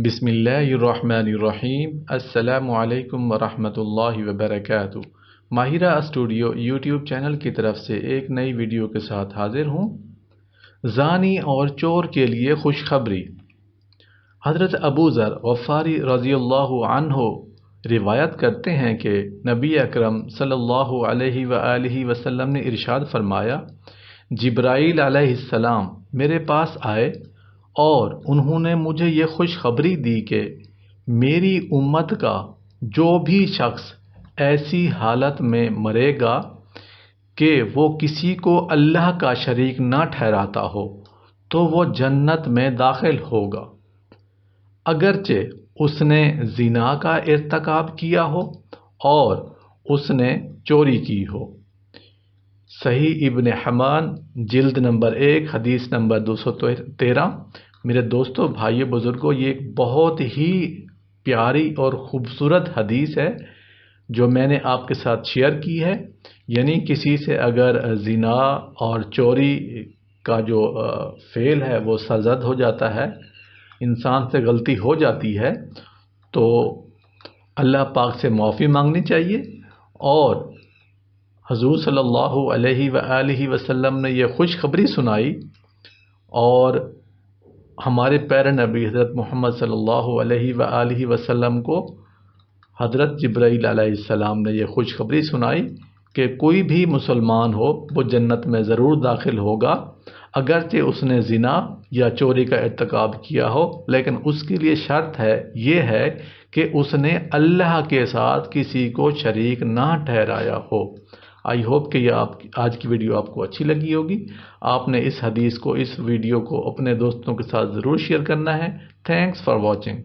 بسم اللہ الرحمن الرحیم۔ السلام علیکم ورحمۃ اللہ وبرکاتہ۔ ماہرہ اسٹوڈیو یوٹیوب چینل کی طرف سے ایک نئی ویڈیو کے ساتھ حاضر ہوں۔ زانی اور چور کے لیے خوشخبری۔ حضرت ابو ذر غفاری رضی اللہ عنہ روایت کرتے ہیں کہ نبی اکرم صلی اللہ علیہ وآلہ وسلم نے ارشاد فرمایا، جبرائیل علیہ السلام میرے پاس آئے اور انہوں نے مجھے یہ خوشخبری دی کہ میری امت کا جو بھی شخص ایسی حالت میں مرے گا کہ وہ کسی کو اللہ کا شریک نہ ٹھہراتا ہو تو وہ جنت میں داخل ہوگا، اگرچہ اس نے زنا کا ارتکاب کیا ہو اور اس نے چوری کی ہو۔ صحیح ابن حبان جلد نمبر 1 حدیث نمبر 213۔ میرے دوستوں، بھائیو، بزرگوں، یہ ایک بہت ہی پیاری اور خوبصورت حدیث ہے جو میں نے آپ کے ساتھ شیئر کی ہے۔ یعنی کسی سے اگر زنا اور چوری کا جو فعل ہے وہ سرزد ہو جاتا ہے، انسان سے غلطی ہو جاتی ہے، تو اللہ پاک سے معافی مانگنی چاہیے۔ اور حضور صلی اللہ علیہ وآلہ وسلم نے یہ خوشخبری سنائی، اور ہمارے پیارے نبی حضرت محمد صلی اللہ علیہ وآلہ وسلم کو حضرت جبرائیل علیہ السلام نے یہ خوشخبری سنائی کہ کوئی بھی مسلمان ہو وہ جنت میں ضرور داخل ہوگا، اگرچہ اس نے زنا یا چوری کا ارتکاب کیا ہو، لیکن اس کے لیے شرط ہے، یہ ہے کہ اس نے اللہ کے ساتھ کسی کو شریک نہ ٹھہرایا ہو۔ آئی ہوپ کہ یہ آج کی ویڈیو آپ کو اچھی لگی ہوگی۔ آپ نے اس حدیث کو، اس ویڈیو کو اپنے دوستوں کے ساتھ ضرور شیئر کرنا ہے۔ Thanks for watching.